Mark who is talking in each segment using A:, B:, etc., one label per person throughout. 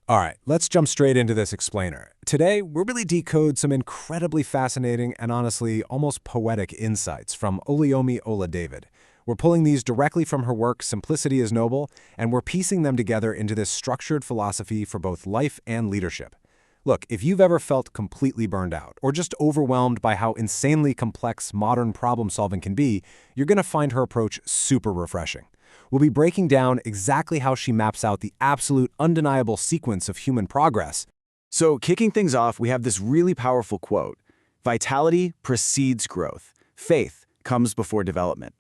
A: All right, let's jump straight into this explainer. Today, we'll really decode some incredibly fascinating and honestly almost poetic insights from Oluyomi Oladavid. We're pulling these directly from her work Simplicity is Noble, and we're piecing them together into this structured philosophy for both life and leadership. Look, if you've ever felt completely burned out or just overwhelmed by how insanely complex modern problem solving can be, you're going to find her approach super refreshing. We'll be breaking down exactly how she maps out the absolute undeniable sequence of human progress.
B: So, kicking things off, we have this really powerful quote: "Vitality precedes growth. Faith comes before development."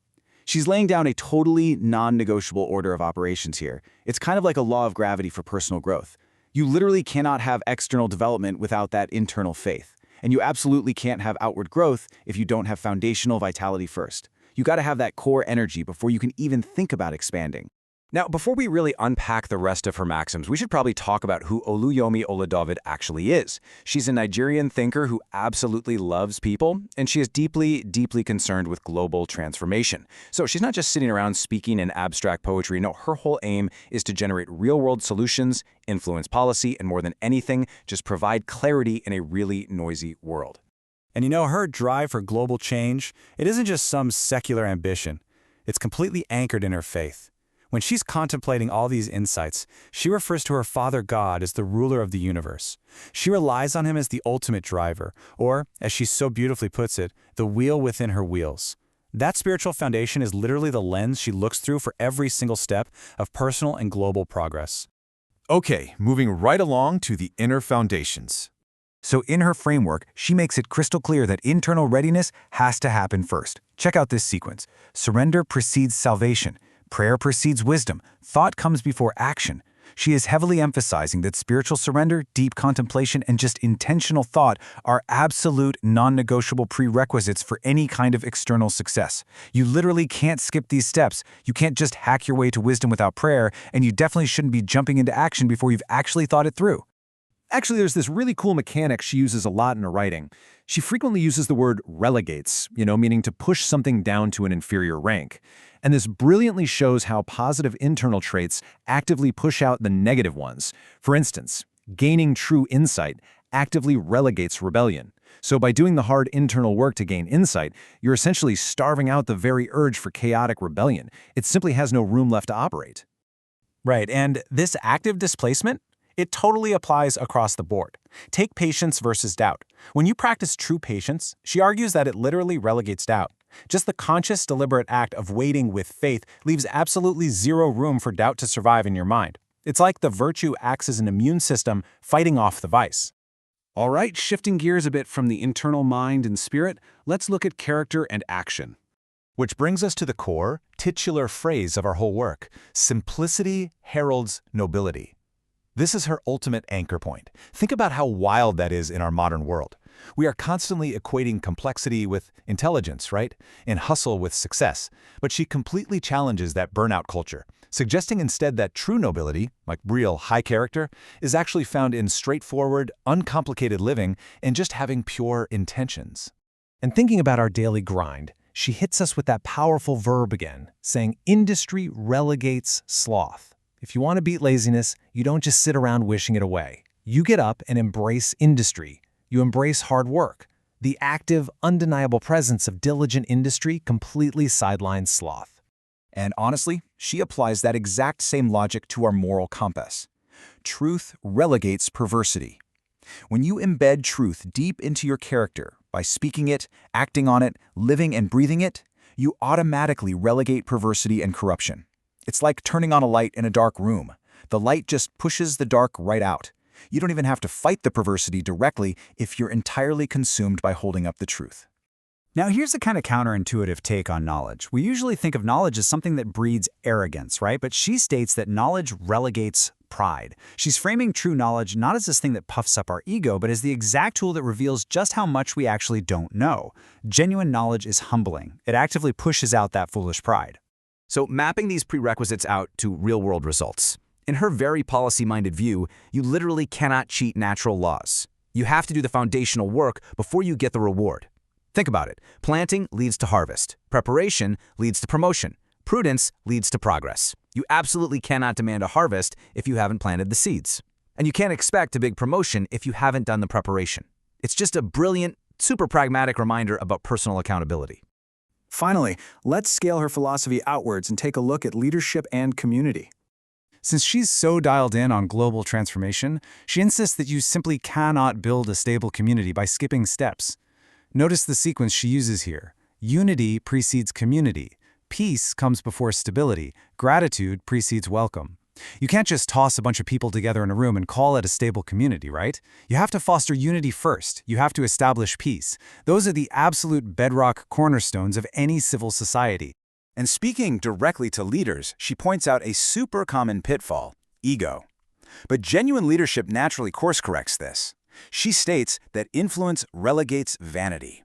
B: She's laying down a totally non-negotiable order of operations here. It's kind of like a law of gravity for personal growth. You literally cannot have external development without that internal faith. And you absolutely can't have outward growth if you don't have foundational vitality first. You got to have that core energy before you can even think about expanding.
C: Now, before we really unpack the rest of her maxims, we should probably talk about who Oluyomi Oladavid actually is. She's a Nigerian thinker who absolutely loves people, and she is deeply, deeply concerned with global transformation. So she's not just sitting around speaking in abstract poetry. No, her whole aim is to generate real-world solutions, influence policy, and more than anything, just provide clarity in a really noisy world.
D: And you know, her drive for global change, it isn't just some secular ambition. It's completely anchored in her faith. When she's contemplating all these insights, she refers to her Father God as the ruler of the universe. She relies on him as the ultimate driver, or, as she so beautifully puts it, the wheel within her wheels. That spiritual foundation is literally the lens she looks through for every single step of personal and global progress.
E: Okay, moving right along to the inner foundations.
F: So in her framework, she makes it crystal clear that internal readiness has to happen first. Check out this sequence. Surrender precedes salvation. Prayer precedes wisdom. Thought comes before action. She is heavily emphasizing that spiritual surrender, deep contemplation, and just intentional thought are absolute, non-negotiable prerequisites for any kind of external success. You literally can't skip these steps. You can't just hack your way to wisdom without prayer, and you definitely shouldn't be jumping into action before you've actually thought it through.
A: Actually, there's this really cool mechanic she uses a lot in her writing. She frequently uses the word relegates, meaning to push something down to an inferior rank. And this brilliantly shows how positive internal traits actively push out the negative ones. For instance, gaining true insight actively relegates rebellion. So by doing the hard internal work to gain insight, you're essentially starving out the very urge for chaotic rebellion. It simply has no room left to operate.
D: Right, and this active displacement? It totally applies across the board. Take patience versus doubt. When you practice true patience, she argues that it literally relegates doubt. Just the conscious, deliberate act of waiting with faith leaves absolutely zero room for doubt to survive in your mind. It's like the virtue acts as an immune system fighting off the vice.
G: All right, shifting gears a bit from the internal mind and spirit, let's look at character and action.
E: Which brings us to the core, titular phrase of our whole work: simplicity heralds nobility. This is her ultimate anchor point. Think about how wild that is in our modern world. We are constantly equating complexity with intelligence, right? And hustle with success. But she completely challenges that burnout culture, suggesting instead that true nobility, like real high character, is actually found in straightforward, uncomplicated living and just having pure intentions.
A: And thinking about our daily grind, she hits us with that powerful verb again, saying industry relegates sloth. If you want to beat laziness, you don't just sit around wishing it away. You get up and embrace industry. You embrace hard work. The active, undeniable presence of diligent industry completely sidelines sloth.
F: And honestly, she applies that exact same logic to our moral compass. Truth relegates perversity. When you embed truth deep into your character by speaking it, acting on it, living and breathing it, you automatically relegate perversity and corruption. It's like turning on a light in a dark room. The light just pushes the dark right out. You don't even have to fight the perversity directly if you're entirely consumed by holding up the truth.
B: Now, here's a kind of counterintuitive take on knowledge. We usually think of knowledge as something that breeds arrogance, right? But she states that knowledge relegates pride. She's framing true knowledge not as this thing that puffs up our ego, but as the exact tool that reveals just how much we actually don't know. Genuine knowledge is humbling. It actively pushes out that foolish pride.
C: So mapping these prerequisites out to real-world results. In her very policy-minded view, you literally cannot cheat natural laws. You have to do the foundational work before you get the reward. Think about it. Planting leads to harvest. Preparation leads to promotion. Prudence leads to progress. You absolutely cannot demand a harvest if you haven't planted the seeds.
F: And you can't expect a big promotion if you haven't done the preparation. It's just a brilliant, super pragmatic reminder about personal accountability.
D: Finally, let's scale her philosophy outwards and take a look at leadership and community.
A: Since she's so dialed in on global transformation, she insists that you simply cannot build a stable community by skipping steps. Notice the sequence she uses here. Unity precedes community. Peace comes before stability. Gratitude precedes welcome. You can't just toss a bunch of people together in a room and call it a stable community, right? You have to foster unity first. You have to establish peace. Those are the absolute bedrock cornerstones of any civil society.
C: And speaking directly to leaders, she points out a super common pitfall: ego. But genuine leadership naturally course-corrects this. She states that influence relegates vanity.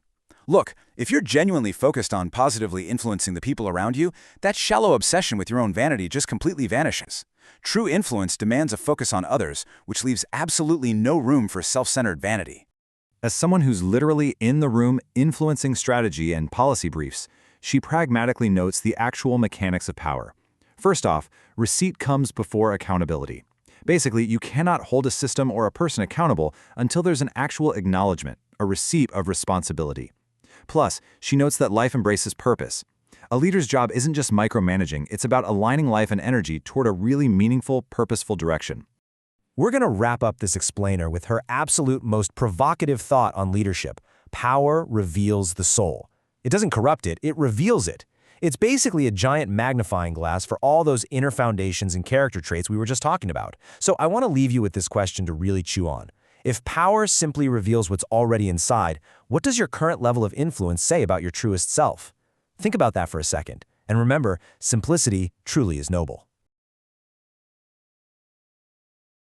C: Look, if you're genuinely focused on positively influencing the people around you, that shallow obsession with your own vanity just completely vanishes. True influence demands a focus on others, which leaves absolutely no room for self-centered vanity.
A: As someone who's literally in the room influencing strategy and policy briefs, she pragmatically notes the actual mechanics of power. First off, receipt comes before accountability. Basically, you cannot hold a system or a person accountable until there's an actual acknowledgement, a receipt of responsibility. Plus, she notes that life embraces purpose. A leader's job isn't just micromanaging, it's about aligning life and energy toward a really meaningful, purposeful direction.
H: We're going to wrap up this explainer with her absolute most provocative thought on leadership. Power reveals the soul. It doesn't corrupt it, it reveals it. It's basically a giant magnifying glass for all those inner foundations and character traits we were just talking about. So I want to leave you with this question to really chew on. If power simply reveals what's already inside, what does your current level of influence say about your truest self? Think about that for a second. And remember, simplicity truly is noble.